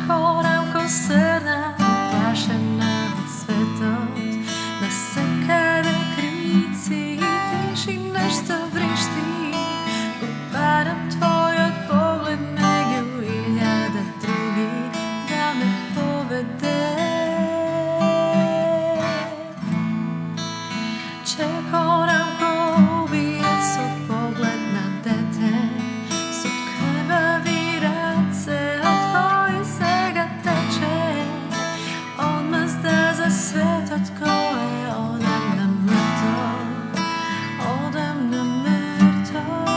корам ко срна, плашена од светот, насекаде крици и тишина што вришти. Барам твојот поглед меѓу илјада други да ме поведе. Чекорам ко убиец со поглед на дете, со крвави раце од кои сега тече, одмазда за светот кој е одамна мртов, одамна мртов.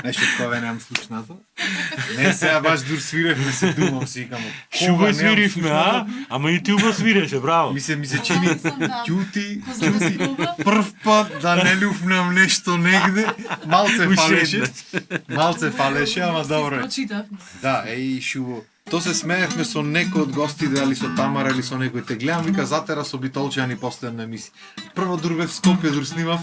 Нешто кога немам слушнато. Не сега баш дур свиревме се думам си викам. Шуба свиривме, а? Ама и ти уба свиреше, браво. Ми се чини ќути прв пат да не люфнам нешто негде. Малце фалеше, ама добро. Да, шубо. То се смеевме со некој од гостите, дали со Тамара или со некој. Те гледам, вика, затера со Битолчани последна емисија. Прво дур бев в Скопје, дур снимав.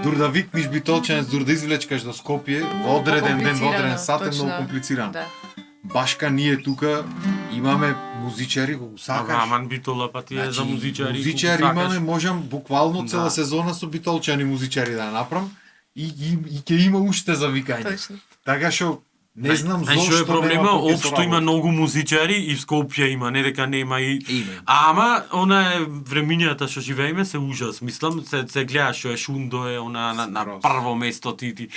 Дур да викниш Битолчанец, дур да извлечкаш до Скопје, во одреден ден, во одреден сат е многу комплицирано. Да. Башка ние тука имаме музичари, кога сакаш. Аман Битола па ти е за музичари. Музичари имаме, можам буквално цела сезона со Битолчани музичари да направам и ќе има уште за викање. Точно. Така што не знам зошто што е проблема, нема општо има многу музичари и в Скопје има, не дека нема и ама она е времињата што живееме се ужас. Мислам се гледа што е Шундо е она на прво место ти.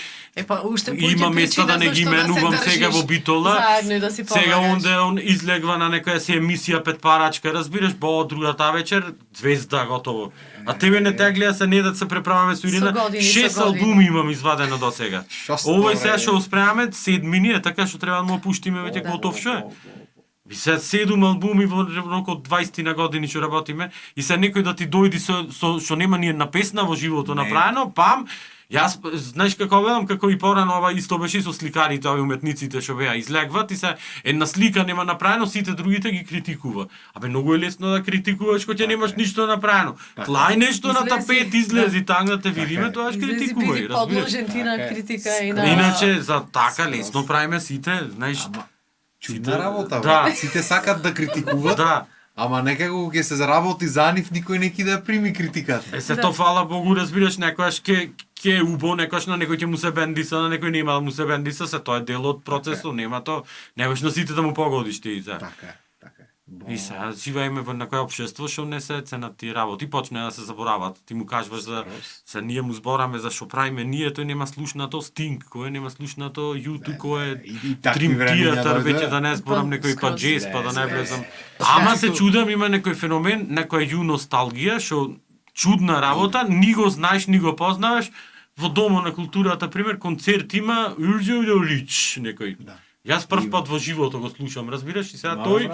Па уште има место да не ги менувам сега во Битола. Да сега он излегва на некоја си емисија петпарачка, разбираш, по другата вечер звезда готово. А тебе не те гледа се не да се преправаме со Ирина. 6 албуми имам извадено до сега. Овој сега што успреаме 7 така што треба да му пуштиме веќе готов што е. И се 7 албуми во рок од 20 на години што работиме и се некој да ти дојди со што нема ни една песна во живото направено, пам. Јас знаеш како велам, како и порано ова исто беше со сликарите, овие уметниците што беа излегват и се една слика нема направено, сите другите ги критикува. Абе многу е лесно да критикуваш кога ќе немаш ништо направено. Клај нешто на тапет излези так да те видиме, тоа ќе критикувај, разбираш. Подложен ти на критика и на иначе за така лесно правиме сите, знаеш. Чудна работа, да. Сите сакат да критикуват. Да. ама некако ќе се заработи за нив, никој не ќе да прими критиката. Се то фала Богу, разбираш, некојаш ќе убо, некојаш на некој ќе му се бендиса, на некој нема да му се бендиса, се тоа е дел од процесот, нема то, немаш на сите да му погодиш ти за. Така е. И сега живееме во некој општество што не се ценат тие работи, почне да се заборават. Ти му кажуваш за се ние му збораме за што правиме ние, тој нема слушнато Sting, кој нема слушнато U2, кој Dream Theater, веќе да не зборам некој па джез, па да не влезам. Ама се чудам, има некој феномен, некоја ю носталгија, што чудна работа, ни го знаеш, ни го познаваш. Во Домот на културата, пример, концерт има Лич, некој. Јас прв пат во живото го слушам, разбираш, и сега тој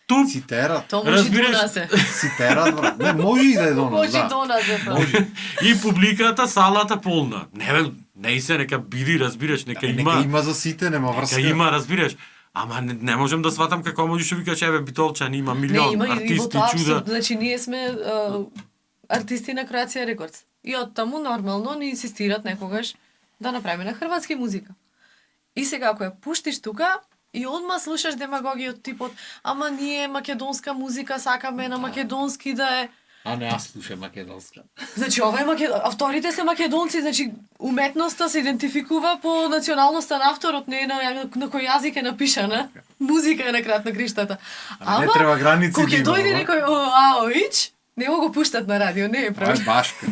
туп, Ситерат. То може до нас е. Ситерат, брат. Не, може и да е до нас, Може да. до нас е. Може. и публиката, салата полна. Не се нека биди, разбираш, нека има. Нека има за сите, нема врска. Нека има, разбираш. Ама не можам да сватам како можеш да викаш еве Битолчан има милион не, има артисти и во тоа чуда. абсурд. Значи ние сме артисти на Кроација Рекордс. И од таму нормално ни инсистират некогаш да направиме на хрватски музика. И сега ако ја пуштиш тука и одма слушаш демагогија од типот, ама ние македонска музика сакаме на македонски да е. А не, аз слушам македонска. Значи ова е авторите се македонци, значи уметноста се идентификува по националноста на авторот, не на кој јазик е напишана. Музика е на крат на криштата. Не треба граници кога ќе да има, дојде ова. некој ОАОИЧ, не го пуштат на радио, не е Ај прави. башка.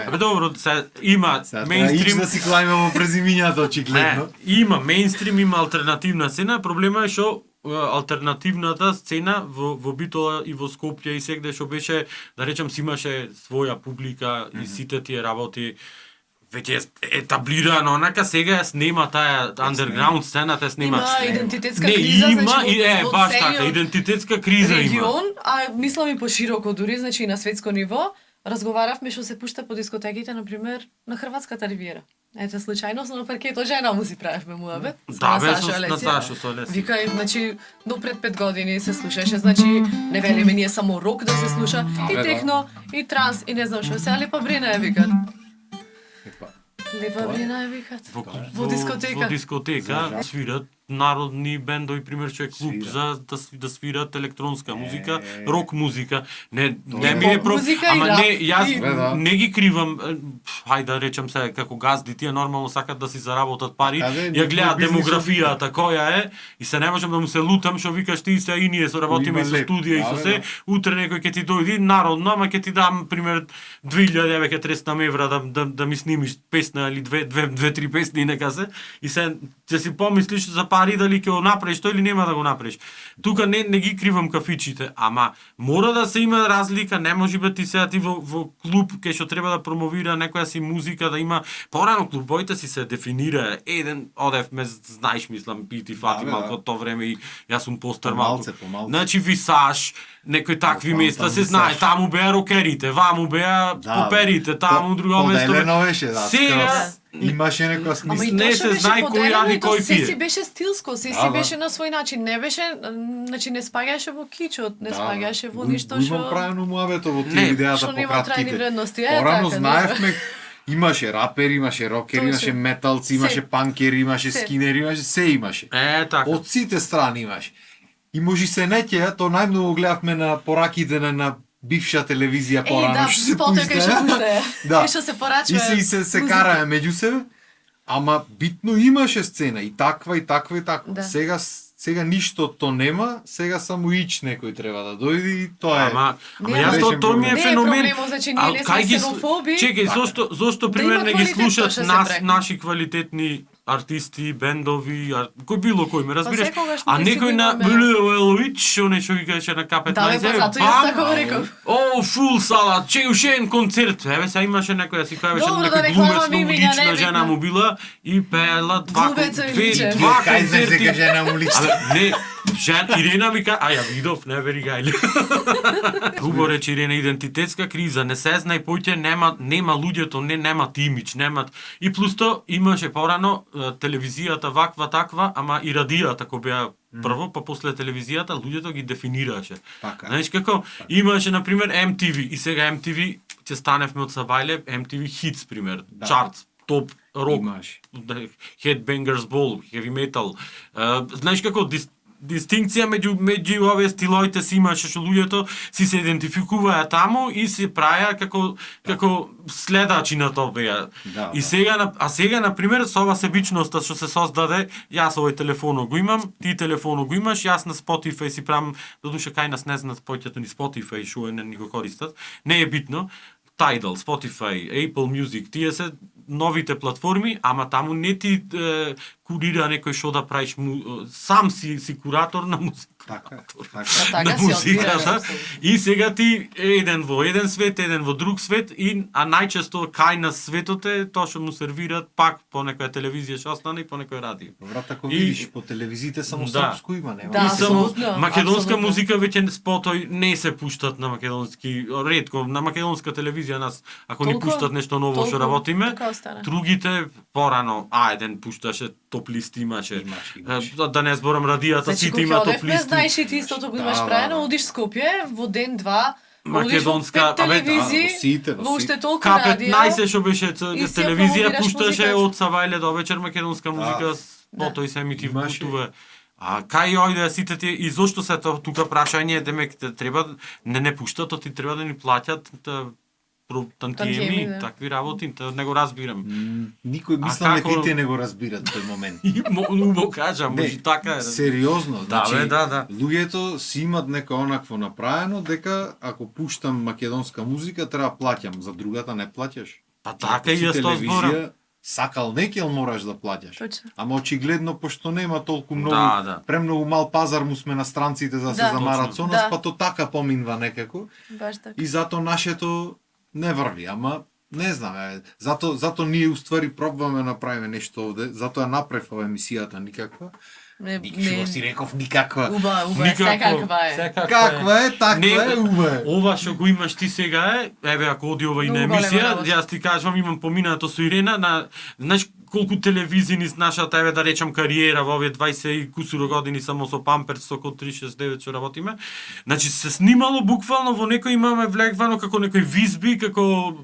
Абе добро, се има Сега мејнстрим. да си клајме во презимињата Не, очигледно. има мејнстрим, има алтернативна сцена. Проблема е што алтернативната сцена во Битола и во Скопје и сегде што беше, да речам, си имаше своја публика и сите тие работи веќе е етаблирано, онака сега ја снема таа underground сцената, снима. Има идентитетска Не, криза, има значи и во баш целиот така, идентитетска криза има. регион, а мислам и пошироко дури, значи и на светско ниво, разговаравме што се пушта по дискотеките, например, на Хрватската ривиера. Ете, случајно на паркето жена му си правевме муабет. Да, бе, на Сашо Солеси. Викај, значи, до пред 5 години се слушаше, значи, не велиме ние само рок да се слуша, и техно, и транс, и не знам што, сега Лепа Брина е викат. Лепа Брина е викат. Во дискотека. Во дискотека свират народни бендови, пример што е клуб за да свират електронска музика, рок музика. Не ми е музика и ама рап. не, јас Да. не ги кривам, хајде да речам се како газди, тие нормално сакат да си заработат пари, Така, ја гледаат бизнис демографијата која е и се не можам да му се лутам што викаш ти се и ние соработиме Има со леп. студија и со Да, се, утре некој ќе ти дојди народно, ама ќе ти дам пример 2900 евра да ми снимиш песна или две-три песни нека се и се ќе си помислиш за пари дали ќе го направиш тој или нема да го направиш. Тука не ги кривам кафичите, ама мора да се има разлика, не може би ти сега ти во клуб кај што треба да промовира некоја си музика, да има порано клубоите си се дефинира. Еден одевме, знаеш, мислам, пити фати Да, малку од тоа време и јас сум постар малку. Помалце. Значи Висаш, некои такви Там места се знае, Висаш. таму беа рокерите, ваму беа поперите, таму друго место. Поделено беше, да. Сега Имаше некоја Ама смисла. и Не тоа се што беше знае кој поделено јади, и то кој се пие. си беше стилско, се Да, си да. беше на свој начин, не беше, значи не спаѓаше во кичот, не спаѓаше во ништо Имам што правилно муабето во Не, тие видеата што по нема трајни кратките. вредности. Порано така, знаевме, имаше рапери, имаше рокери, Точно. имаше металци, Се. имаше панкери, имаше Се. скинери, имаше се имаше. така. Од сите страни имаше. И може се неќеја, то најмногу гледавме на пораките на бивша телевизија порано да, што се спотот кај што пуштаја. Да. Кај што се порачува. И се музика. караа меѓу себе, ама битно имаше сцена и таква и таква и таква. Да. Сега ништо то нема, сега само ич некој треба да дојде и тоа е. Ама Не, јас беше тоа ми е Не е феномен. проблемот, значи ние А не кај сме ги ксенофоби. Чекај, зошто Да пример има не ги квалитет, тоа слушат што се нас прави. наши квалитетни артисти, бендови, кој било кој ме разбираш? секогаш А ние си некој го на имаме. Елович, што нешто ги каже на К15, Да, бе, па затоа јас така го реков. О, фул сала, уште еден концерт. Еве сега имаше некој да си кажеше Добро, да некој рекламам глумец многу имиња, лична небитно. жена му била и пеела Глумецо и личен. два Кај знаеш дека концерти. жена му лична? Абе, не, Ирена ми кажа, ја видов, не вери гајле. Хубаво рече Ирена, идентитетска криза, не се знае поќе, нема луѓето, немат имидж, немат. И плюс тоа имаше порано телевизијата ваква таква, ама и радијата кој беа прво, па после телевизијата луѓето ги дефинираше. Така. Знаеш како имаше на пример MTV и сега MTV ќе станевме од Сабајле, MTV Hits пример, чарт, топ рок, Имаше. Headbangers Ball, heavy metal. Знаеш како дистинкција меѓу овие стилоите си имаше што луѓето си се идентификуваа таму и се праја како следачи на тоа. Да, И сега на пример со ова себичноста што се создаде, јас овој телефон го имам, ти телефон го имаш, јас на Spotify си правам, додуше кај нас не знаат поќето ни Spotify што не го користат. Не е битно. Tidal, Spotify, Apple Music, тие се новите платформи, ама таму не ти курира некој што да правиш сам си куратор на музика. Така, На музиката. И сега ти еден во еден свет, еден во друг свет, а најчесто кај на светот е тоа што му сервираат пак по некоја телевизија што остане и по некој радио. Брат, ако видиш по телевизиите само српско има, нема. Да, И само апсолутно, македонска апсолутно. музика веќе спотој не се пуштат на македонски, ретко на македонска телевизија нас ако ни Толку- пуштат нешто ново што толку работиме, така остана. другите порано еден пушташе топ лист имаше. Имаше. Да не зборам радијата, Значи, сите кога има топ одевме, листи. знаеш и ти истото го имаш Да, правено, да. одиш Скопје, во ден, два, Македонска, одиш во 5 абе, да, телевизии, во сите, во во уште сите. толку К15 радио. што беше и си ја телевизија промовираш пушташе музиката. од сабајле до вечер македонска музика, Да. потој се емитив Имаше. путува. А кај ојде сите тие и зошто се тука прашање демек треба не пуштат, то ти треба да ни плаќат тантиеми, Тантиеми, да. такви работи, не го разбирам. Никој А мислам дека како- и те не го разбират тој момент. И убаво кажам, може така е. Сериозно, Да, значи, бе, да. луѓето си имат нека онакво направено дека ако пуштам македонска музика треба плаќам, за другата не плаќаш. Па Ако така и си јас тоа зборам. телевизија, сакал некел мораш да плаќаш. Точно. Ама очигледно пошто нема толку многу, Да. премногу мал пазар му сме на странците за да се Да. замарат Точно. со нас, Да. па то така поминва некако. Баш така. И зато нашето не врви, ама не знам, зато ние уствари пробваме да направиме нешто овде, зато ја направив ова емисијата никаква. Што си реков никаква. Уба, Никако, секаква е. Каква е, таква Не, е, убе. Ова што го имаш ти сега е, еве ако оди ова и на Многу голема емисија, работа. јас ти кажувам имам поминато со Ирена на знаеш колку телевизии низ нашата еве да речам кариера во овие 20 и кусуро години само со Памперс со код 369 што работиме. Значи се снимало буквално во некој имаме влегвано како некој визби, како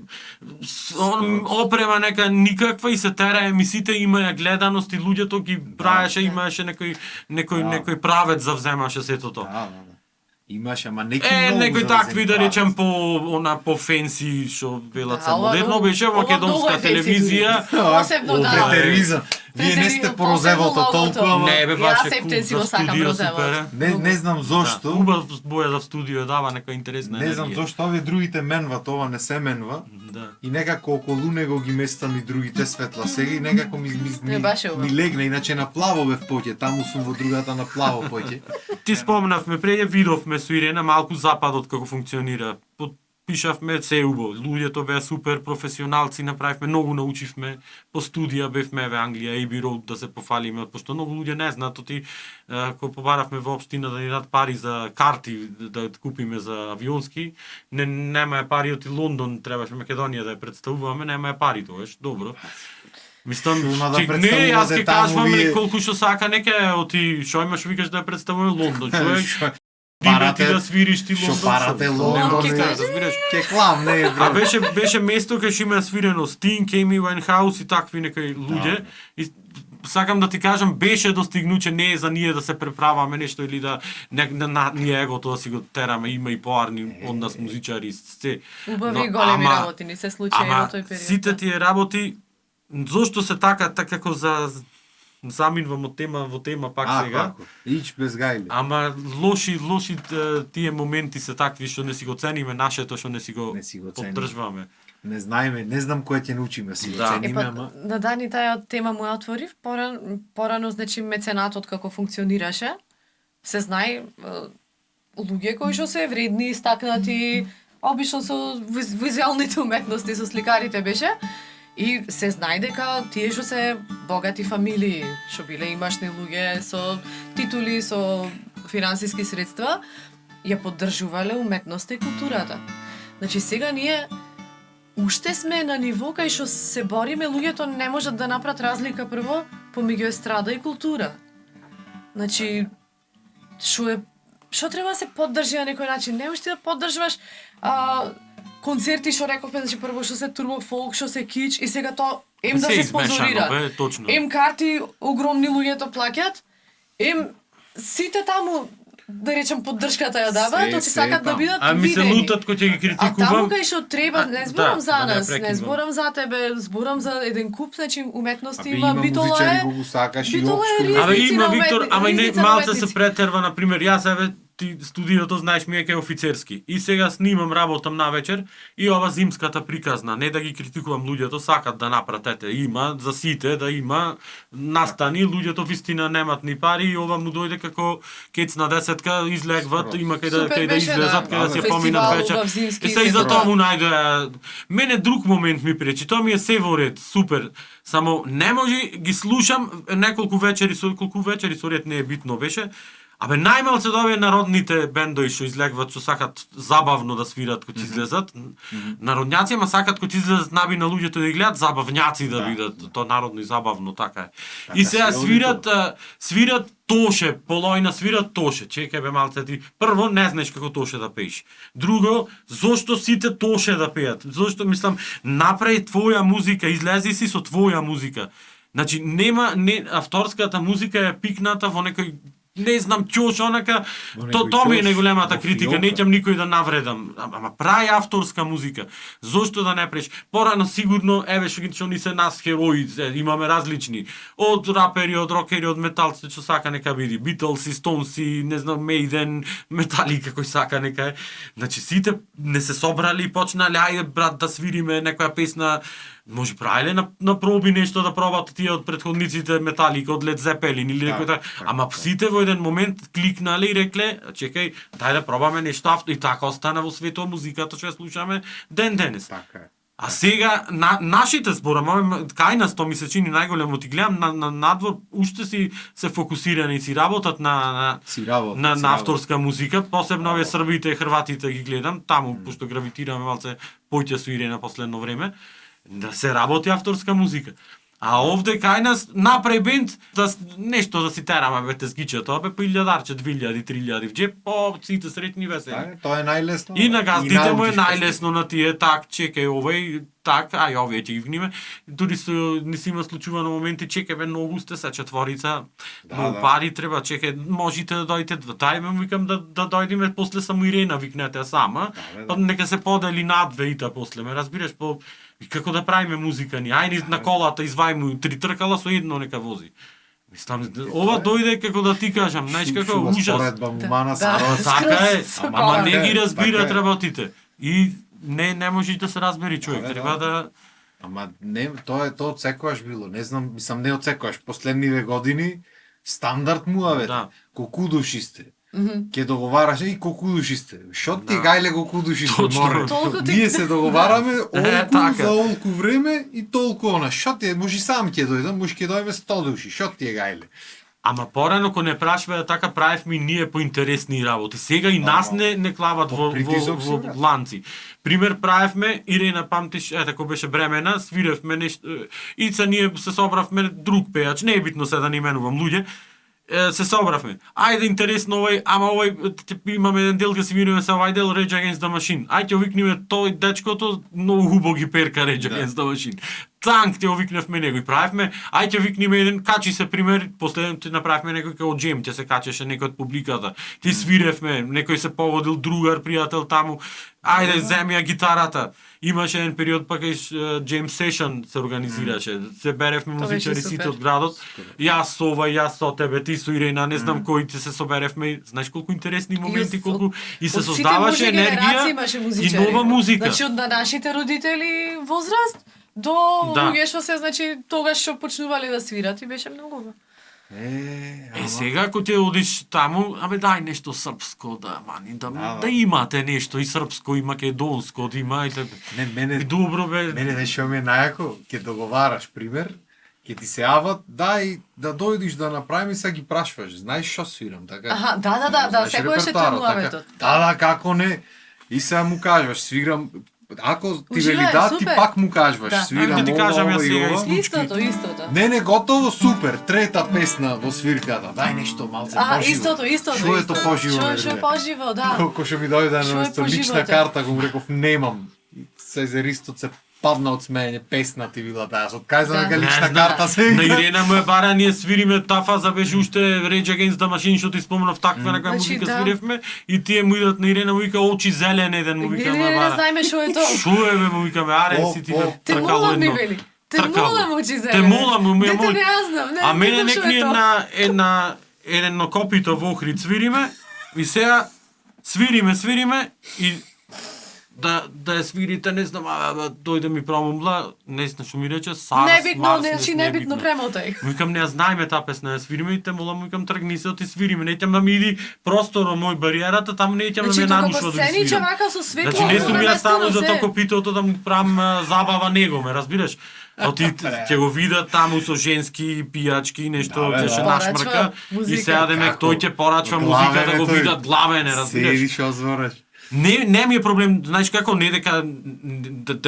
опрема нека никаква и се тера емисите, има ја гледаност и луѓето ги браеше, имаше некој правец за вземаше сето тоа. Да. Имаш, ама некој Некој такви да речем по фенси што велат се модерно беше во македонска телевизија. Посебно да. Претеризам. Вие не сте по розевото толку, ама Не бе баше Јас ептен си за го сакам студио розевот. супер. не знам зошто. Убав боја за студио дава нека интересна Не знам енергија. зошто овие другите менват, ова не се менва. Да. И некако околу него ги местам и другите светла сега и некако Не, баш е ова. ми легна, иначе на плаво бев поќе, таму сум во другата на плаво поќе. Ти спомнавме преде видовме со Ирена малку западот како функционира. Пишавме се убаво. Луѓето беа супер професионалци, направивме многу научивме. По студија бевме во Англија, Abbey Road да се пофалиме, пошто многу луѓе не знаат, ти кога побаравме во општина да ни дадат пари за карти да купиме за авионски, нема пари од Лондон, требаше Македонија да ја представуваме, нема пари тогаш. Добро. Мислам, Шума да не, јас представувате ќе таму кажувам вие. колку што сака нека оти што имаш викаш да ја представуваме Лондон, човек. Парате, Ти да свириш ти што Лондон. парате Лондон, Ќе е, кажеш? разбираш. Ке клам, не е А брат. беше место кај што има свирено Sting, Amy Winehouse и такви некои луѓе. И сакам да ти кажам, беше достигнуче, не е за ние да се преправаме нешто или да ние егото да си го тераме, има и поарни од нас музичари, се. Убави големи работи ни се случаи во тој период. Сите тие работи, зошто се така како за заминувам од тема во тема пак сега. Како? Ич без гајле. Ама лоши тие моменти се такви што не си го цениме нашето, што не си го цениме. поддржваме. Не знаеме, не знам кој ќе научиме си Да. оцениме, ама На Дани таја тема му ја отворив, порано значи меценатот како функционираше. Се знае луѓе кои што се вредни, истакнати, обично со визуелните уметности, со сликарите беше. И се знае дека тие што се богати фамилии, што биле имашни луѓе со титули, со финансиски средства, ја поддржувале уметноста и културата. Значи сега ние уште сме на ниво кај што се бориме, луѓето не можат да направат разлика прво помеѓу естрада и култура. Значи што треба да се поддржи на некој начин? Не можеш ти да поддржуваш концерти што рековме, значи прво што се турбо фолк, што се кич и сега тоа да се спонзорира. Точно. Карти огромни луѓето плаќат, сите таму да речем поддршката ја даваат, тоци сакат да бидат видени. видени. Ми се лутат кој ќе ги критикувам. А таму кај што треба, не зборам за нас, не зборам за тебе, зборам за еден куп, значи уметности има, Битола е. Битола е Ама ризници има на Виктор, ама и не ризници на малце уметници. се претерва, на пример, јас еве ти студиото знаеш ми е кај офицерски. И сега снимам, работам навечер и ова зимската приказна, не да ги критикувам луѓето, сакат да направат, има за сите да има настани, луѓето вистина немат ни пари и ова му дојде како кец на десетка, излегват, има кај да излезат, кај да се поминат вечер. И се и за тоа му најде. Мене друг момент ми пречи, тоа ми е се во ред, супер. Само не може ги слушам неколку вечери со ред, не е битно беше. Абе најмалце да овие народните бендови што излегват, што сакат забавно да свират кога излезат. Народњаци, ама сакат кога излезат наби на луѓето да ги гледат забавњаци да бидат, тоа народно и забавно така е. И сега свират тоше, полојна свират тоше. Чекај бе малце ти. Прво не знаеш како тоше да пееш. Друго, зошто сите тоше да пеат? Зошто мислам направи твоја музика, излези си со твоја музика. Значи авторската музика е пикната во некој не знам ќош онака, тоа ми е најголемата критика, не ќам никој да навредам, ама прави авторска музика. Зошто да не преш? Порано сигурно, еве што ни се нас херои, имаме различни, од рапери, од рокери, од металци, што сака нека биде, Beatles, Stones, не знам, Maiden, Metallica кој сака нека е. Значи сите не се собрали и почнали, ајде брат да свириме некоја песна. Може правиле на проби нешто да пробат тие од претходниците Металика, од Led Zeppelin или некој така. Ама сите во еден момент кликнале и рекле, чекај, дај да пробаме нешто и така остана во светот музиката што ја слушаме ден денес. Така е. А сега нашите зборам, кај нас тоа ми се чини најголемо, ти гледам на надвор уште си се фокусирани и си работат на авторска музика, посебно овие србите и хрватите ги гледам, таму пошто гравитираме малце поќе со Ирена последно време. Да се работи авторска музика. А овде кај нас направи бенд нешто да си тераме бе тезгиче, тоа бе по 1000, 2000, 3000 в джеп, сите сретни весели. Тоа е најлесно. И на газдите му е најлесно на тие, так, чекај овој, так, ај овие ќе ги вниме. Дури не си има случувано моменти, чекај бе, многу сте се четворица, многу пари треба, чекај, можете да дојдете, тај викам да дојдеме после само Ирена, викнете сама, па нека се подели на две ита после, ме разбираш, и како да правиме музика ни, ајде на колата извајмо 3 тркала со едно нека вози. Мислам, ова дојде како да ти кажам, знаеш како ужас. Така е, ама не ги разбират работите. И не можеш да се разбери човек, треба да... Ама не, тоа од секојаш било, не знам, мислам не од секојаш, последниве години стандард му аве, колку души сте. Ке договараш и колку души сте. Шо ти гајле колку души сте море. Ние се договараме олку за олку време и толку она. Шо ти може сам ќе дојдам, може ќе дојме 100 души. Шо ти е гајле? Ама порано кога не прашваја така правевме ние поинтересни работи. Сега и нас не клават во ланци. Пример правевме Ирена памтиш, кога беше бремена, свиревме нешто и ние се собравме друг пејач, не е битно се да не именувам луѓе. Се собравме. Ајде интересно овој, ама овој имаме еден дел ќе се вириме со овај дел Rage Against the Machine. Ајде викниме тој дечкото многу хубаво ги перка Rage Against the Machine. Танк те викневме него и правевме. Ајде викниме еден, качи се пример, последното направивме некој како джем, ќе се качеше некој од публиката. Ти свиревме, некој се поводил другар пријател таму. Ајде земја гитарата. Имаше еден период пак и Jam Session се организираше. Се беревме музичари сите од градот. Јас со ова, јас со тебе, ти со Ирена, не знам кои ти се соберевме. Знаеш колку интересни моменти, колку и се создаваше енергија и нова музика. Значи од нашите родители возраст до луѓе што се, значи, тогаш што почнувале да свират и беше многу. Сега ако ти одиш таму, дај нешто српско да имате нешто и српско и македонско да има и добро бе. Мене нешто ми е најако, ќе договараш пример, ќе ти се јават, дај да дојдиш да направиме, сега ги прашваш, знаеш што свирам, така? Аха, да, секој ше тренуваме. Да, како не. И сега му кажуваш, свирам. Ако ти вели да, ти пак му кажуваш, свирам ова и ова. Истото. Не, готово, супер, трета песна во свирката. Дај нешто малце поживо. Истото. Шо е тоа поживо? Шо е поживо, да. Колко што ми дојде на место лична карта, го му реков, немам. Се зеристот се падна од смеење, песна ти била таа, од кај за нека Не лична знам, карта се. На Ирена му е бара, ние свириме таа фаза беше уште Rage Against the Machine, што ти спомнав таква некоја Значи, музика да. свиревме и тие му идат на Ирена му вика очи зелен еден му вика Не бара. знаеме што е тоа. Шо е бе му викаме, аре си ти ме Те тркало молам ми едно. вели. Те Тркало. молам очи зелен. Те молам му ме Дете мој. не ја знам, не. А мене не знам што некни е тоа. едно копито во Охрид свириме и сега свириме и да ја свирите, не знам, дојде ми промумла, не знам што ми рече, Сарс, Небитно, Марс, значи небитно премотај. Викам, не ја знаеме таа песна, ја свириме и те молам, викам, тргни се, ти свириме, не итам да ми иди просторо мој бариерата, таму не итам да Значи ме тука нанушува по да ги сцени свирам. вака со светло. Значи не сум ја стану за се. тоа копитото да му правам забава него, ме разбираш? А ти ќе го видат таму со женски пијачки, нешто Да, бе, ќе да. се Порачва нашмрка и музика. сега демек Како? тој ќе порачва музика да го Главен е тој. видат главене, разбираш? Седиш озвораш. Не ми е проблем, знаеш како, не дека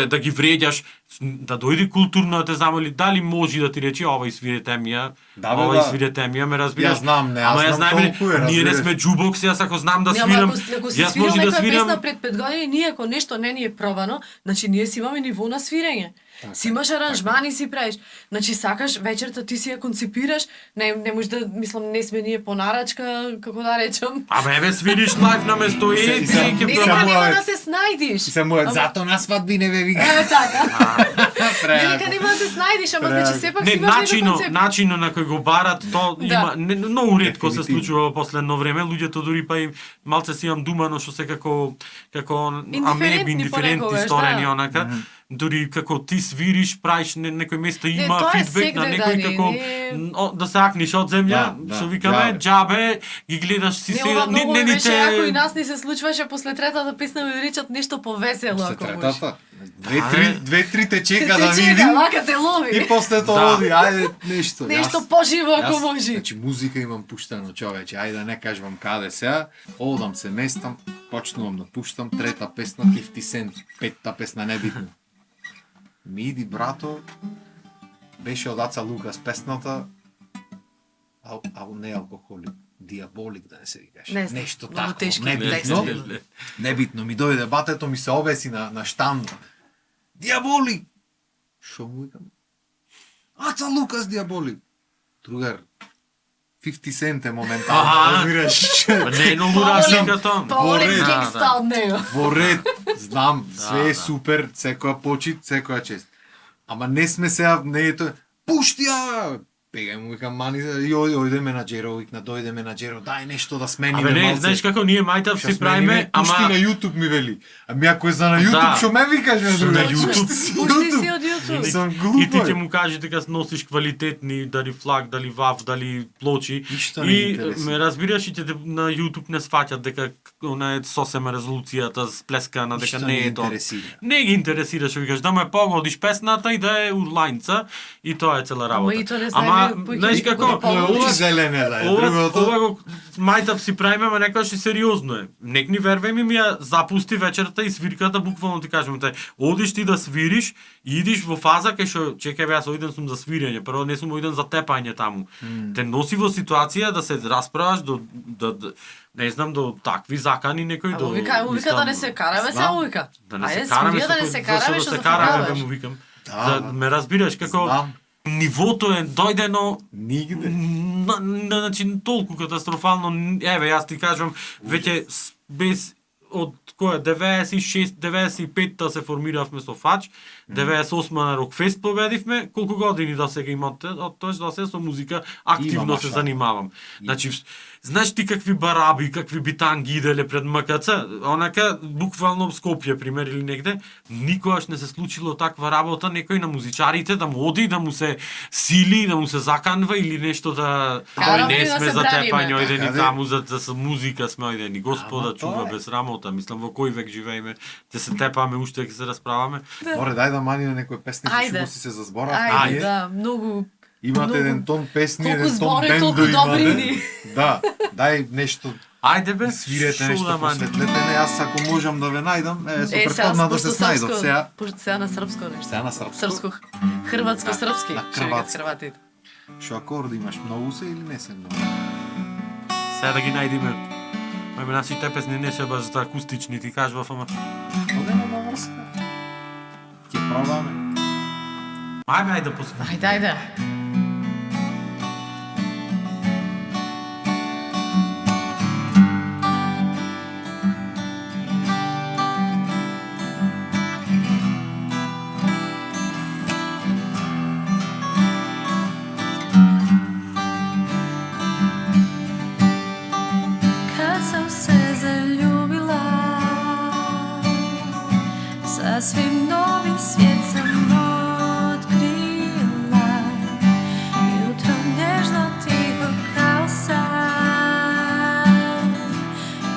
да ги вреѓаш, да дојде културно да те замоли, дали може да ти рече овај свирете мија, Да, бе, овај да. свирете мија, ме разбираш? Ја знам, не, јас Ама ја знам знаеме, толку е, ние не разбираш. сме джубокс, јас ако знам да Ама свирам, ако си јас свирил може да некоја свирам. песна пред 5 години, ние ако нешто не ни е пробано, значи ние си имаме ниво на свирење. Си имаш аранжмани, си правиш. Значи сакаш вечерта ти си ја концепираш, не можеш да мислам не сме ние по нарачка, како да речам. Абе, еве свириш лайф на место се- и се- ќе Не, Само сега нема е- да се снајдиш. Се му е зато на свадби не ве вика. Така. Преако. Нека нема да се снајдиш, ама значи сепак Не, си имаш некој концепт. начинот на кој го барат, то Да. има многу ретко се Дефинитивно. случува во последно време, луѓето дури па и малце си имам думано што се како амеби, индиферентни понекогаш, сторени да. онака. Дури како ти свириш, правиш некој место има тоа е фидбек на сегде, некој Дани, како да се акниш од земја, Да, што да, викаме, џабе, ги гледаш си Не, се, ова многу не беше ако и те нас ни се случваше после третата песна ми речат нешто повесело После ако можеш. третата. Две-три те чека да Те видим. лака те лови. И после тоа Да. оди, ајде нешто. Нешто Јас- поживо ако Јас, може. Значи музика имам пуштено, човече. Ајде да не кажувам каде сега. Одам се местам, почнувам да пуштам трета песна 50 Cent, петта песна небитно. Ми иди брато, беше од Аца Лукас песната, а не алкохолик, диаболик да не се викаш. Не знам, Нешто многу тако, тешки небитно. текстови. Небитно ми дојде батето, ми се обеси на штанд. Диаболик! Шо му викам? Аца Лукас диаболик. Другар, 50 Cent е моментално, Аха. разбираш? не е многу разлика тоа. Поволен Во ред. генгста од него. Во ред, знам, све Да, е да. супер, секоја почит, секоја чест. Ама не сме сега, не е тоа, пушти ја! Пегај му, викам, мани, ојде менаџеров, викна, дојде менаџеров, дај нешто да смениме Абе не, малце. знаеш како ние мајтап Што си правиме, пушти на ама YouTube ми вели. Ами ако е за на YouTube, Да. што ме викаш на Што друга? на YouTube? Пушти си од YouTube. Сам и ти глупо. ќе му кажеш дека носиш квалитетни, дали флаг, дали вав, дали плочи. Ништо не И интересира. ме разбираш и те на YouTube не сваќат дека она е сосема резолуцијата сплескана, дека Ништо не не е тоа. интересира. Не ги интересира што викаш, да ме погодиш песната и да е урлајнца и тоа е цела работа. Ама и тоа не знаеме кој ќе знаеш ги како, го Но е Ова- очи зелене, да е. Ова Другото, го мајтап си правиме, ама некојаш и сериозно е. Нек ни вервај ми ја запусти вечерта и свирката, буквално ти кажам те, одиш ти да свириш и идиш во фаза кај што чекај бе, јас оиден сум за свирење, прво не сум оиден за тепање таму. Те носи во ситуација да се расправаш до не знам до такви закани некој до. Ама вика, му вика да не се караме, сега знам, му вика. Да не Ајде, се караме, свирија да не со се кој- караме, зашто што да се караме, бе зафрлаваш. му викам. Да, За да. ме разбираш како Знам. нивото е дојдено нигде. значи толку катастрофално, еве јас ти кажам, веќе без од која 96 95-та се формиравме со Фач, 98-та на Рокфест победивме, колку години до сега имате, од тоа до сега со музика активно Има, се маша. занимавам. Значи знаеш ти какви бараби, какви битанги иделе пред МКЦ, онака буквално Скопје пример или негде, никогаш не се случило таква работа некој на музичарите да му оди, да му се сили, да му се заканва или нешто да Караме не и да сме се за браниме. тепање ојдени Каде? таму за музика сме ојдени. Господа Ама чува тоа е. без рамота, мислам во кој век живееме, ќе се тепаме уште ќе се расправаме. Море, дај да мани на некој песник, Ајде. што си се зазбора. Ајде, да, многу Имате многу- еден тон песни, Колку еден тон збори, толку бендо добрини. имате. Да, дај нешто, Ајде бе, свирете шо нешто, да мани? посветлете не, јас ако можам да ве најдам, со сега, претходната се пошто снајдов, сега. пошто сега на српско нешто. Сега на српско. Српско, хрватско, српски, на што викат хрватски. хрватите. Шо акорди имаш, многу се или не се многу? Сега да ги најдиме. Мајме наши те песни не се баш за акустични, ти кажував, ама Одеме на врска. Ќе пробаме. Ајде да послушаме. Ајде. Sasvim novi svijet sam otkrila, jutro nježno tiho kao san,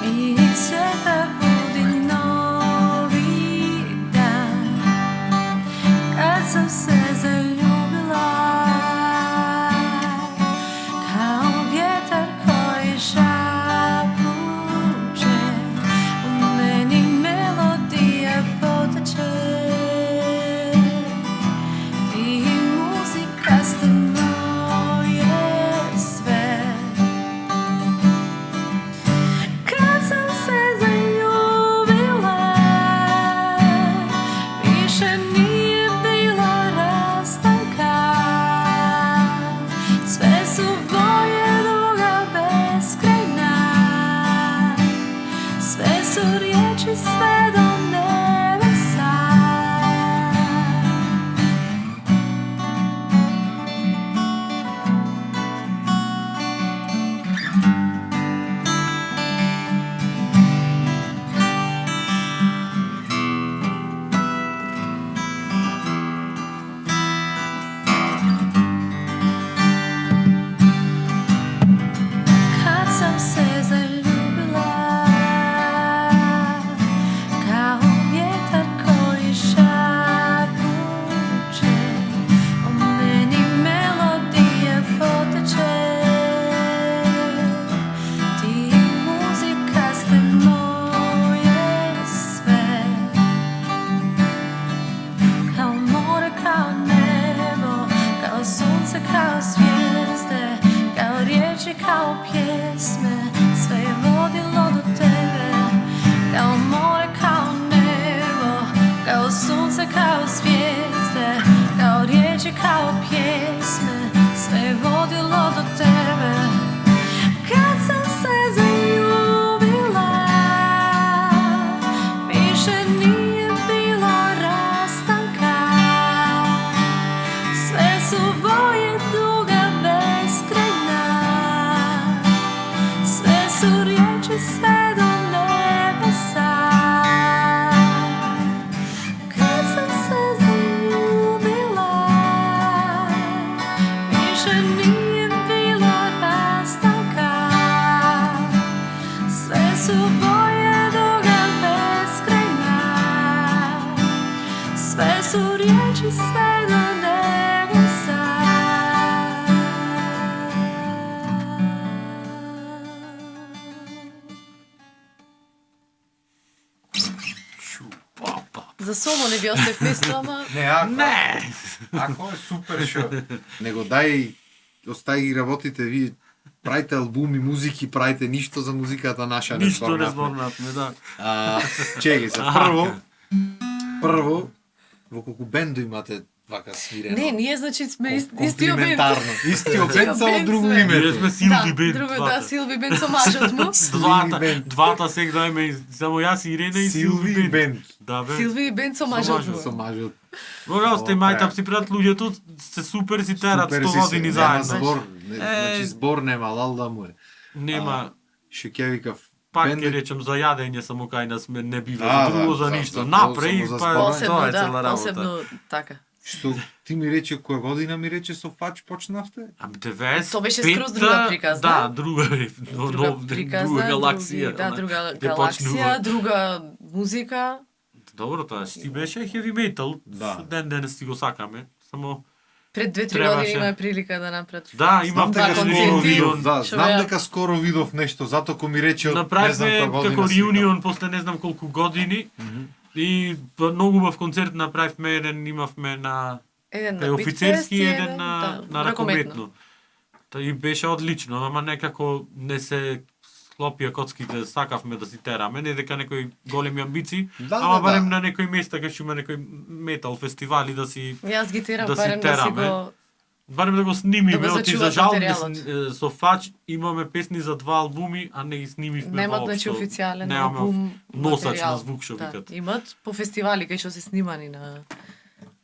mi iz svijeta budi novi dan. Kad sam se zaljubila, kao vjetar koji šapuće, u meni melodija poteče. Ti i muzika ste moje sve. Kad sam se zaljubila, više nije bilo rastanka. Sve su boje duga beskrajna, sve su riječi sve do nebesa. Kad sam se zaljubila, kao vjetar koji šapuće, u meni melodija poteče. Ti i muzika ste moje sve. Kao more, kao nebo, kao sunce, kao zvijezde, kao riječi, kao pjesme, sve je vodilo do tebe. Kao more, kao nebo, kao sunce, kao zvijezde, kao riječi, kao pjesme, sve je vodilo do tebe. Kad sam se zaljubila, više nije bilo rastanka. Sve su boje duga beskrajna, sve su riječi sve do nebesa. Kad sam se zaljubila, više nije bilo rastanka. Sve su boje duga beskrajna, sve su riječi sve do nebesa. За соло не би остав место, ама Не, ако, Не! ако е супер шо. Него дај, остај ги работите, ви правите албуми, музики, правите ништо за музиката наша. Ништо не зборнавме, да. Чеки се, прво, во колку бенду имате вака свирено? не, ние значи сме истиот бенд. Комплиментарно. Истиот бенд, само друго сме. име. Ние сме Силви бенд, друго, двата. Силви бенд со мажот му. Двата сега име, само јас и Ирена и Силви Силви бенд. бенд. Да, бе. Силви бенд со мажот му. Со мажот. Мора сте мајтап си прат луѓето, се супер си терат 100 години Нема заедно. збор, значи збор нема, лалда му е. Нема, Ше ќе викав, пак бенд ќе речем за јадење само кај нас не бива, Да, за друго да, за за ништо. друго, Направи, само за па збор. Посебно, тоа е да, цела работа. посебно така. што ти ми рече која година ми рече со Фач почнавте? Ами 90. Тоа беше скроз друга приказ, да? Да, друга Друга приказна, друга галаксија. да, друга Де галаксија, почнува. друга музика. Добро, тоа си беше heavy metal. Да. Ден денес си го сакаме. Само Пред 2-3 Требаше. години има прилика да направат. да, Знам имав дека два скоро концерти. видов, да, Што знам беа? дека скоро видов нешто, затоа кој ми рече од не знам направивме која година. како си викам. реунион после не знам колку години. И многу убав концерт направивме, еден имавме на Еден Е на офицерски Битфест и еден на ракометно. Та и беше одлично, ама некако не се Скопје коцките сакавме да си тераме, не дека некои големи амбиции, Да, ама да, барем да. на некои места кај што има некои метал фестивали да си Јас ги терам, да си барем да си тераме. го... барем да го снимиме, Да го оти за зачуват жал материјалот. со Фач имаме песни за 2 албуми, а не ги снимивме Немат, воопшто. значи, официјален Немаме албум, носач материјал. на звук што Да, викат. имат по фестивали кај што се снимани на...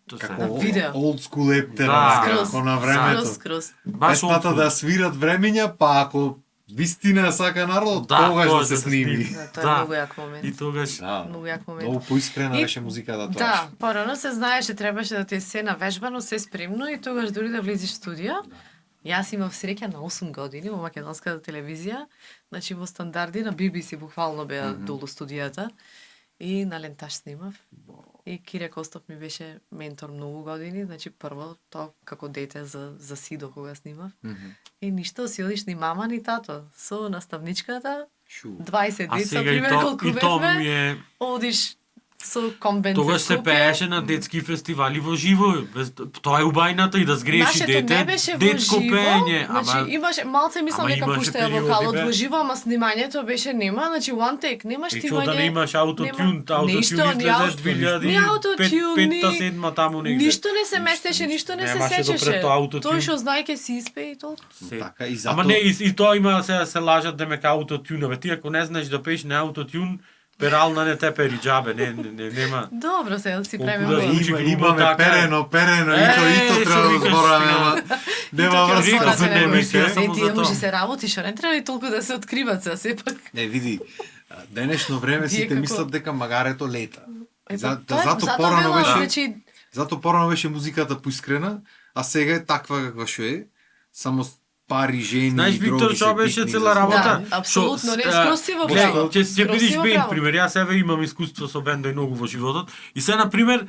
Тоа се. Како видео. old school ептера, Да, како на времето. Скроз. Баш Песната олдскул. да свират времења, па ако вистина ја сака народот, Да, тогаш тоа да се сними. Да, тоа е Да. многу јак момент. И тогаш Да. Многу јак момент. Многу поискрена И- беше музиката тоа. Да, порано се знаеше, требаше да ти е се навежбано, се спремно и тогаш дури да влезеш в студио. Јас имав среќа на 8 години во македонската телевизија, значи во стандарди на BBC буквално беа долу студијата и на лентаж снимав. И Кире Костов ми беше ментор многу години, значи прво тоа како дете за Сидо кога снимав. И ништо си одиш ни мама ни тато, со наставничката, Шу. 20 а деца, сега пример колку и тоа ми бевме, е одиш со комбен тогаш се пееше на детски фестивали во живо. Тоа е убајната и да сгреши Нашето дете. не беше во детско живо, пење, значи ама имаше малце мислам ама дека имаше пуштаја периоди, вокалот бе. во живо, ама снимањето беше нема, значи one take, немаш и снимање. што да не имаш аутотюн, ништо, аутотюн ни излезе аутотюн, ни аутотюн, 2005-2007 таму негде. Ништо не се местеше, ништо не се Немаше сечеше. допред тоа аутотюн. Тој што знае ке си испее и толку. Се. Така и Ама затоа. не, и тоа има се лажат дека аутотюнове. Ти ако не знаеш да пееш на аутотюн, перална не те пери џабе, нема. Добро, сега си Колку правиме да го. звучи грубо Имаме така. перено, ито Е, треба да што викаш збораме, сега? ама нема Тоа ќе врска Реков со се не мисли, темите. јас само Тие за тоа. може се работи, што не треба и толку да се откриват се, сепак. Не, види, денешно време Тие сите како- мислат дека магарето лета. Тоа- Зато затоа порано велам, беше, значи, зато порано беше музиката поискрена, а сега е таква каква што е, само пари, жени Знаеш, и Виктор, дроги што се беше битни цела за работа? Да, апсолутно, не, Што, скроз си во гледај, право. ќе Скроз бидиш си во бенд, право. пример, јас себе имам искуство со бенда и многу во животот. И се, на пример,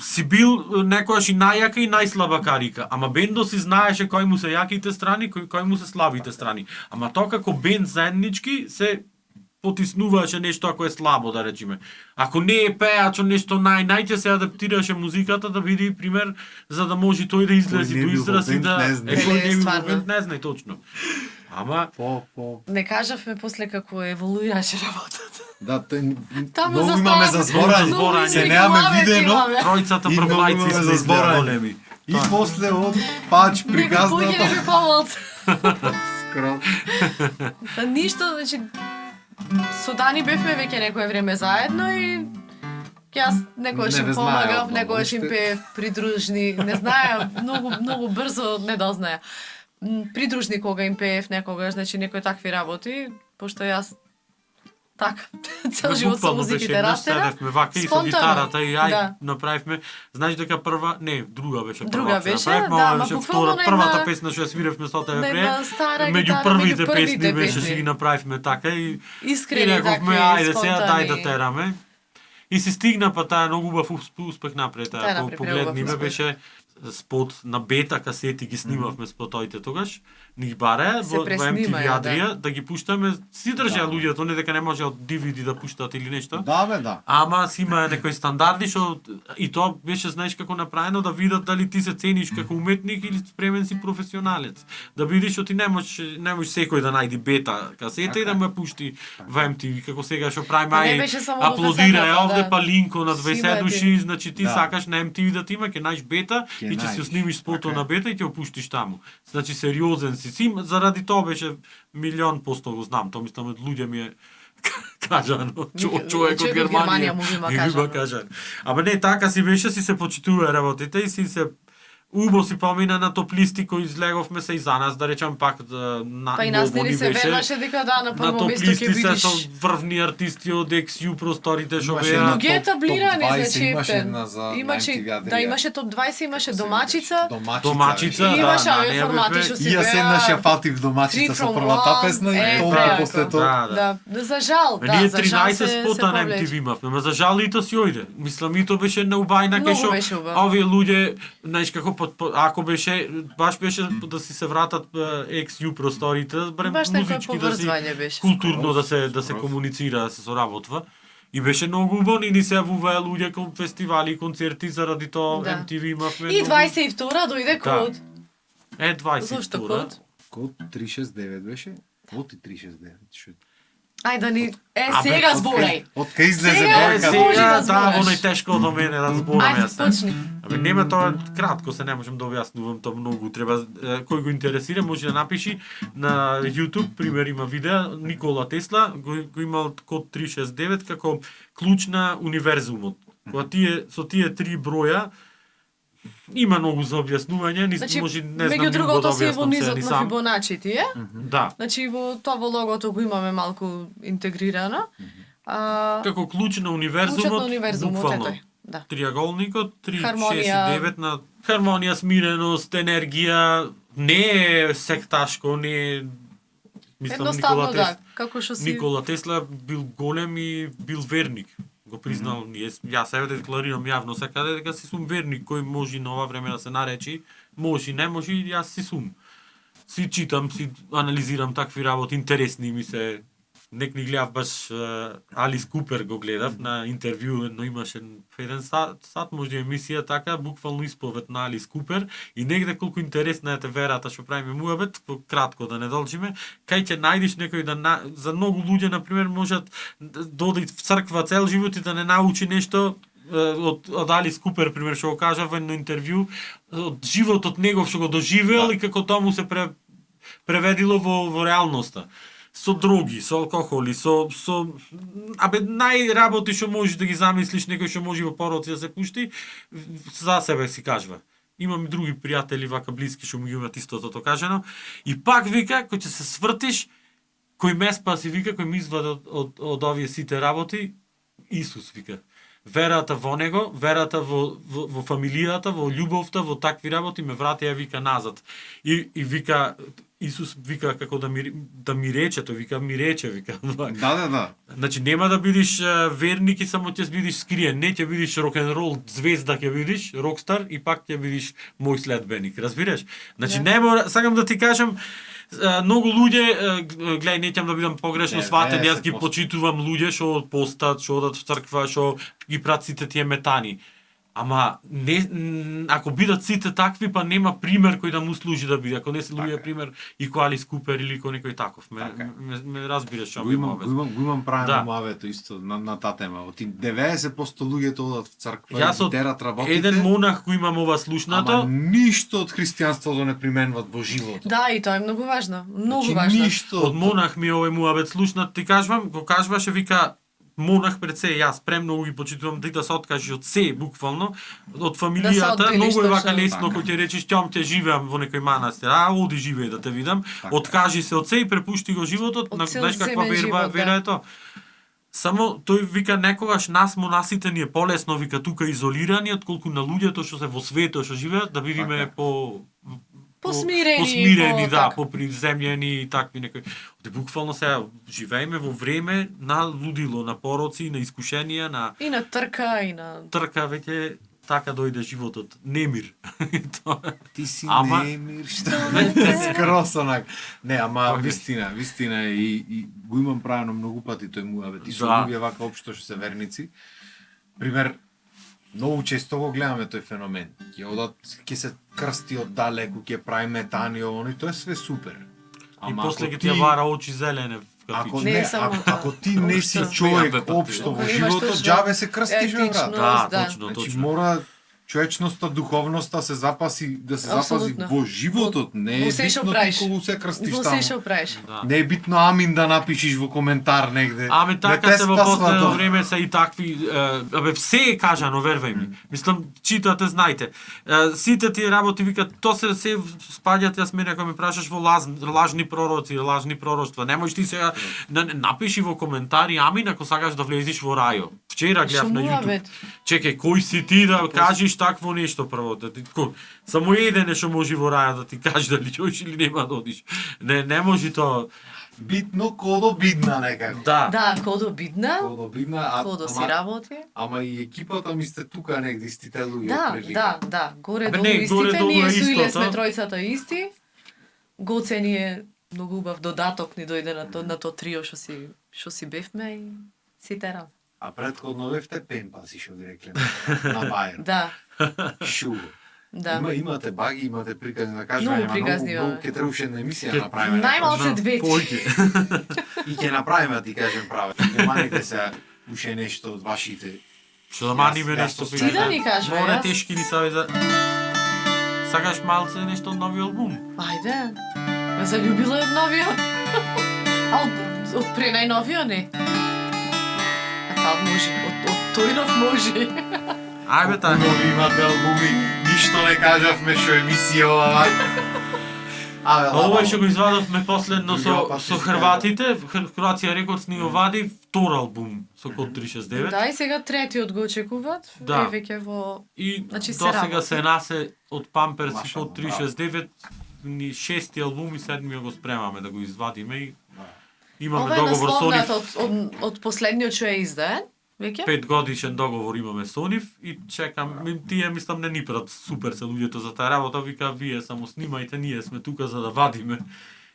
си бил некојаш и најака и најслаба карика, ама бендо си знаеше кои му се јаките страни, кои му се слабите страни. Ама тоа како бенд заеднички се потиснуваше нешто ако е слабо, да речеме. Ако не е пеачо нешто најќе се адаптираше музиката да биде пример за да може тој да излезе Кој не до бил во израз и бенд, да не знае. кој не бил во Стварно. бенд, не знае точно. Ама по Не кажавме после како еволуираше работата. да Таму многу за имаме стара- за зборање, зборање. се немаме видено. имаме. тројцата И многу првајци имаме за се зборање. големи. И после од пач Нека приказната. поѓе не помалце. Скоро. Та ништо, значи со Дани бевме веќе некое време заедно и јас некојаш Не им ве помагав, знаеа некојаш им уште. пеев придружни, не знаеа, многу брзо не дознаеа. Придружни кога им пеев некогаш, значи некои такви работи, пошто јас така, цел живот со музиките еднаш растена. седевме вака и со спонтано. гитарата и ај Да. направивме, знаеш дека прва, не, друга беше Друга прва. што беше, направивме, да, ова ама беше буквално втора, на првата една- песна што ја свиревме со тебе на пред. една стара Меѓу гитара, првите меѓу песни првите беше песни. што ги направивме така и Искрени, рековме, такви, ајде сега дај да спонтани. тераме. И се стигна па таа многу убав успех напред. Таа Ако направи погледниме убав успех. беше спот на бета касети ги снимавме спотоите тогаш. Ни ги баре Се во MTV преснимаја, Адрија да ги пуштаме. Си држаа луѓето, не дека не може од DVD да пуштат или нешто. Да, бе, да. Ама си има некои стандарди што и тоа беше знаеш како направено да видат дали ти се цениш како уметник или спремен си професионалец. Да видиш што ти не можеш секој да најди бета касета и да ме пушти во MTV како сега што прави Па не мај беше само до аплодирај касетата, овде да. па линко на Си 20 имате. души, значи ти Да. сакаш на MTV да ти има ќе најдеш бета Ќе и ќе си најдеш. снимиш спото Така е. на бета и ќе го пуштиш таму. Значи сериозен си, заради тоа беше 100% го знам, тоа мислам од луѓе ми е кажано, човек од Човек од Германија Германија му има и кажано. кажано. Ама не, така си беше, си се почитува работите и си се убо си помина на топлисти кои излеговме се и за нас, да речам пак на Па и нас ново не ни се беше. веруваше дека да, на На прво место ќе топлисти се видиш. со врвни артисти од XU просторите што Имаше беа. една Многу е топ таблирани, 20 значи имаше ептен. една за Имаше, MTV Адрија. да, имаше топ 20, имаше домачица. Домачица, И да, имаше на овие неа формати бе- што си И ја седнаш ја фатив домачица Three со from првата one, песна е, и толку преако. после тоа. Да, Да, за жал, да, Ние за жал 13 се спота на повлече. MTV имавме, ма за жал и тоа си ојде. Мислам и тоа беше на убајна кај Многу што беше убаво. овие луѓе, знаеш како ако беше баш беше да си се вратат XU просторите, барем Баш некој музички да си поврзвање беше. културно да се Скроз. комуницира, да се соработва. И беше многу убаво, и ни се вуваа луѓе кон фестивали и концерти заради тоа Да. MTV имавме. И многу- 22 дојде Да. код. Е Зошто 22. код? Код 369 беше? Оти 369. Ајде ни сега зборај. Од кај излезе Сега бројка? може да Да, збориш. оно е тешко до мене да зборам Ајде, јас. почни. Нема тоа кратко, се не можам да објаснувам тоа многу. Треба кој го интересира може да напиши на YouTube, пример има видео Никола Тесла го имал код 369 како клуч на универзумот. Кога со тие три броја има многу за објаснување, Значи, може не знам меѓу да другото го си во објаснам низот ни на сам. Фибоначи тие. Да. Значи во тоа во логото го имаме малку интегрирано. Како клуч на Клучот универзумот, на универзумот е буквално. тој. Да. Триаголникот, 3, Хармонија. 6 и 9 на хармонија, смиреност, енергија, не е секташко, не е мислам Едноставно Никола да, Тесла. како што си Никола Тесла бил голем и бил верник. Го признал, јас себе декларирам јавно секаде дека си сум верник, кој може на ова време да се наречи, може, не може, јас си сум. Си читам, си анализирам такви работи, интересни ми се. Некни гледав баш Алис Купер го гледав на интервју, но имаше еден сат може емисија така, буквално исповед на Алис Купер и негде колку интересна е верата што правиме муабет, кратко да не должиме, кај ќе најдеш некој за многу луѓе на пример можат да одат в црква цел живот и да не научи нешто од Алис Купер пример што го кажа во едно интервју од животот негов што го доживеал и како тоа му се преведило во реалноста. Со дроги, со алкохоли, со најработи што можеш да ги замислиш, некој што може во пороци да се пушти, за себе си кажува. Имам и други пријатели вака блиски што му ги имаат истото тоа кажано. И пак вика, кој ќе се свртиш, кој ме спаси, вика, кој ми извади од овие сите работи, Исус, вика. Верата во него, верата во фамилијата, во љубовта, во такви работи ме вратија, вика, назад. И вика, Исус вика како да ми рече, тој вика ми рече, вика. Да. Значи нема да бидиш верник и само ќе бидиш скриен, не ќе бидиш рок-н-рол звезда, ќе бидиш рокстар и пак ќе бидиш мој следбеник, разбираш? Значи не мора, сакам да ти кажам, многу луѓе, гледај, не ќе да бидам погрешно сватен, јас ги почитувам луѓе што постат, што одат в црква, што ги прават сите тие метани. Ама не, ако бидат сите такви, па нема пример кој да му служи да биде. Ако не се луѓе пример и кој Алис Купер или кој некој таков. Ме разбираш што ми мовет. Го имам правено мавето исто на таа тема. Оти 90% луѓето одат в црква и терат работите. Еден монах кој имам ова слушнато. Ама ништо од христијанството не применуваат во животот. Да, и тоа е многу важно. Многу значи, важно. Ништо од монах ми овој муабет слушнат, ти кажувам, го кажуваше, вика, монах пред се, јас премногу ги почитувам да се откажеш од се, буквално, од фамилијата, многу е вака лесно кој ти речеш ќе те живеам во некој манастир, оди живеј да те видам, откажи се од се и препушти го животот, знаеш каква вера е тоа. Само тој вика некогаш нас монасите ни е полесно, вика, тука изолирани, отколку на луѓето што се во светот што живеат, да бидиме посмирени, да, поприземljeni и такви некои. Буквално сега живееме во време на лудило, на пороци, на искушенија, на и на трка, и на трка, веќе така дојде животот, немир. Ти си немир, што не скрос онак. Не, ама вистина и го имам правено многу пати тој муабет. И со луѓе вака општо што се верници. Пример, многу често го гледаме тој феномен. Ќе се крсти од далеку, ќе прави метанио, и тоа е све супер. И после ќе ти ја вара очи зелене в кафиче. Ако ти не си човек општо во животот, џабе се крстиш, брат. Да, точно. Значи мора човечноста, духовноста се запаси во животот, не е битно ти кога се крстиш таму. Не е битно амин да напишиш во коментар негде. Ами така се во последно време се и такви, все е кажано, вервај ми. Мислам, читате, знаете. Сите тие работи викат, то се спаѓат, јас мене кога ме прашаш во лажни пророци, лажни пророќства. Не можеш ти сега напиши во коментари амин ако сакаш да влезиш во рајот. Вчера гледав на YouTube. Чекај, кој си ти да кажеш такво нешто прво? Само еден што може во раја да ти каже дали ќе или нема да одиш. Не може тоа. Битно кодо бидна некако. Да, кодо бидна. Кодо си работи. Ама и екипата ми сте тука негде истите луѓе. Да. Горе-долу истите, ние суиле сме тројцата исти. Гоцени е многу убав додаток ни дојде на тоа трио што си бевме и си терам. А предходно бевте пемпаси, што ви рекле, на Бајер. Да. Шуго. Да. Имате баги, имате приказни да кажеме, Многу ама приказни, многу бе. ќе требаше една емисија да направиме. Најмалце две. И ќе направиме, ти кажем праве. Ќе маните се уше нешто од вашите. Што да маниме нешто. Ти да ни кажеш, Море јас? тешки ни сави за... Сакаш малце нешто од нови албум? Ајде. Ме заљубила од новиот. А од пре најновиот не. А таа може, од тој нов може. Ајде таа. Нови имате албуми, ништо не кажавме што емисија ова. Ова што го извадовме последно Другиот пат со си Хрватите, Croatia Records ни овади втор албум со код 369. Да, и сега третиот го очекуваат. Да. Е веќе во... И Значи, се до сега работи. се насе од Памперс и Машално, код 369 ни шести албум и седмиот го спремаме да го извадиме и имаме Ова е договор со нив. насловнат од последниот што е издаен, веќе? 5 годишен договор имаме со нив и чекам, тие мислам не ни прат супер се луѓето за таа работа, вика вие само снимајте, ние сме тука за да вадиме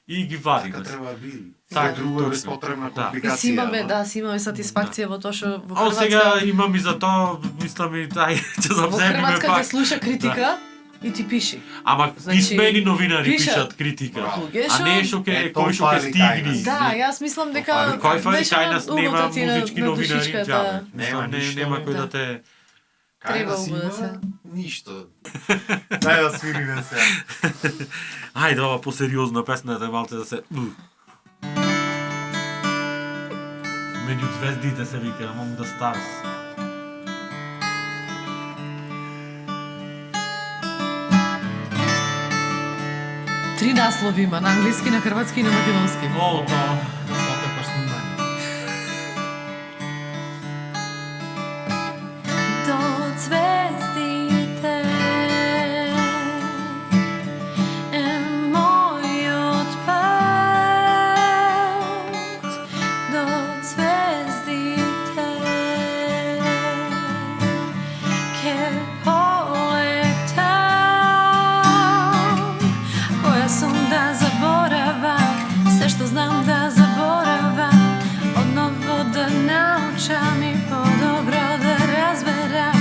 и ги вадиме. Така треба да биде. Така, Друго е точно. безпотребна Да. компликација. Си имаме, ама. да, си имаме сатисфакција во тоа што во А сега Хрватска... имам и за тоа, мислам и тај, ќе Во завземиме Хрватска пак. те слуша критика и ти пиши. Ама Значи, писмени новинари пишат. пишат критика. Луѓе А што- не што ќе Е, кој што тоа ќе фали стигни. кај нас. Да, јас мислам дека Кој фали беше кај нас нема улогата ти на музички новинари, душичката. џабе. Нема ништо, нема кој да. да те... Кај Треба нас го да има се- ништо. Дај да свириме се. Ајде, ова посериозна песна е малце да се... Меѓу звездите се вика Among the Stars. Три наслови има, на англиски, на хрватски и на македонски. О, тоа, сакаш снимање. До звездите е мојот пат. До звездите ке полетам. Која сум да заборавам, се што знам да заборавам. Одново да научам и подобро да разберам.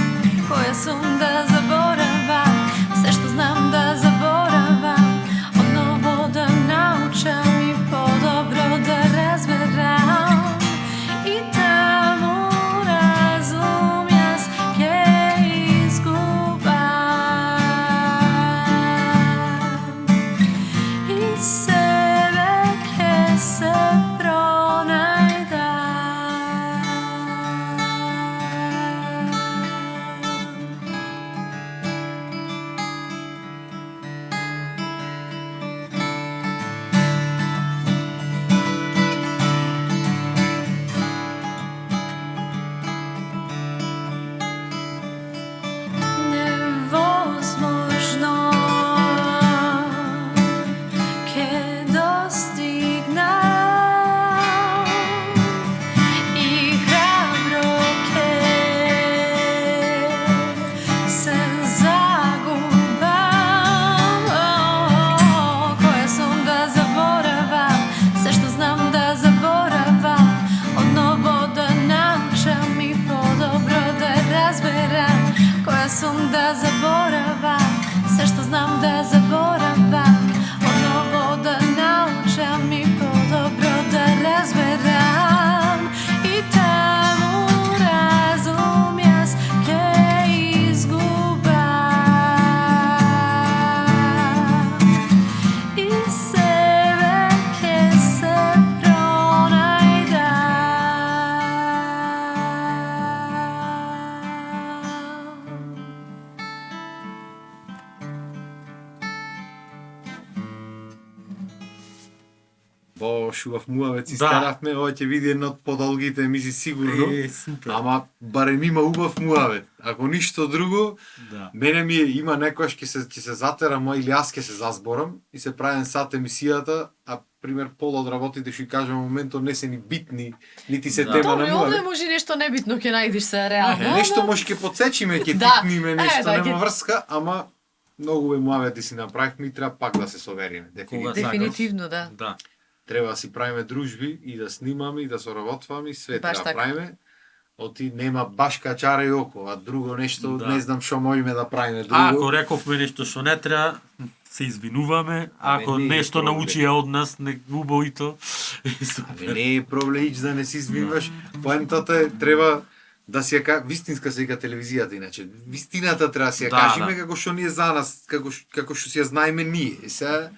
Која сум да заборавам, се што знам да заборавам. Одново да научам и подобро да разберам. И таму разум јас ќе изгубам. И себе ќе се пронајдам. Невозможно ке достигнам и храбро ке се загубам. Која сум да заборавам, се што знам да заборавам. Одново да научам и подобро да разберам. Која сум да заборавам, се што знам да заборавам. Одново да научам и подобро да разберам. И таму разум јас ќе изгубам. И себе ќе се пронајдам. Бо шубав муавец Да. истеравме, ова ќе биде една од подолгите емисии сигурно. супер. Ама барем има убав муавет. Ако ништо друго, Да. мене ми има некојаш ќе се затерам или јас ќе се зазборам и се правен сат емисијата, а пример пола од работите што ќе кажам во моментот не се ни битни, нити се Да. тема Добро, на и овде муавет. може нешто небитно ќе најдеш се реално. Нешто може ќе подсечиме, ќе Да. тикниме нешто, да, нема ќе- врска, ама многу е муавети си направивме и треба пак да се совериме. Кога Дефинитивно. Дефинитивно, да. Да. Треба да си правиме дружби и да снимаме и да соработваме и све Баш треба така. правиме. Оти нема баш качара и око, а друго нешто Да. не знам што можеме да правиме Ако друго. рековме нешто што не треба, се извинуваме. Ако не е нешто проблем. научија од нас, не убавито. Не е проблем ич да не си извинуваш. Поентата е треба да си ја вистинска се вика телевизијата иначе. Вистината треба да си ја Да, кажеме да. како што ние за нас, како што си ја знаеме ние. И сега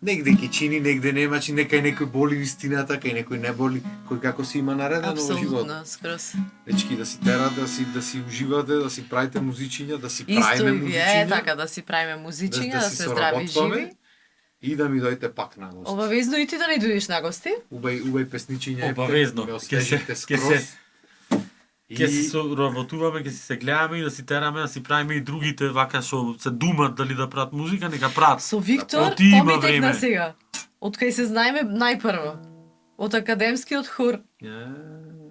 негде ќе чини, негде нема, чи некај некој боли вистината, кај некој не боли, кој како си има наредено во живот. Апсолутно, скроз. Дечки да си терат, да си уживате, да си правите музичиња, да си Исто правиме и вие, музичиња. така да си правиме музичиња, да си сме здрави и соработваме живи. и да ми дојдете пак на гости. Обавезно и ти да не дојдеш на гости. Убај песничиња, Обавезно. ме Ќе освежите се- ќе скроз. се- Ќе си соработуваме, ќе си се гледаме и да си тераме, да си правиме и другите вака што се думат дали да прават музика, нека прават. Со Виктор, Оти има тоа ми текна време. сега. Од кај се знаеме најпрво. Од академскиот хор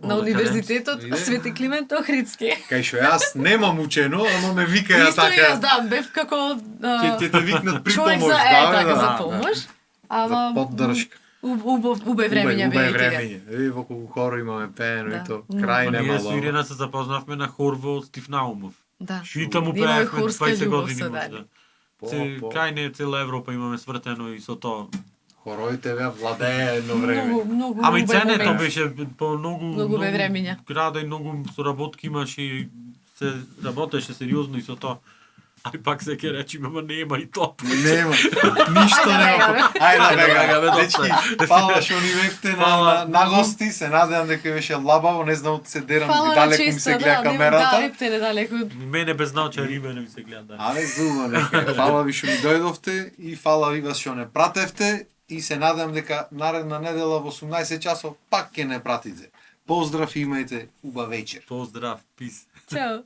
на Од универзитетот Иде. Свети Климент Охридски. Кај што јас немам учено, ама ме викаја Исто и јас, така. да, бев како Ќе те викнат при човек помош, за така да. за помош. За Ама поддршка. убави времења Убај беа и тие. времење. Еви во колку хор имаме пеено и Да. то. Мм. Крај Ние нема со Ирина се запознавме на хор во Стив Наумов. Да. И таму Ние имаме пеевме хорска 20 љубов години со можда. Дани. Кај не цела Европа имаме свртено и со тоа. Хороите беа владеја едно време. Многу Ама и убави ценето момент. беше по многу Многу бе времења. града и многу соработки имаше и се работеше сериозно и со тоа. Али пак се ќе речи, ама нема и тоа. Нема. Ништо нема. Ајде бегаме, бега. доста е. Дечки, фала што ни бевте Фала. на гости. Се надевам дека беше лабаво, не знам се дерам Фала на далеку ми честа, се гледа да, камерата. лепте недалеку. Мене без науча риба не ми се гледа. Але зума нека. Фала ви што ми дојдовте и фала ви вас што не пратевте и се надевам дека наредна недела во 18 часов пак ќе не пратите. Поздрав и имајте убав вечер. Поздрав, пис. Чао.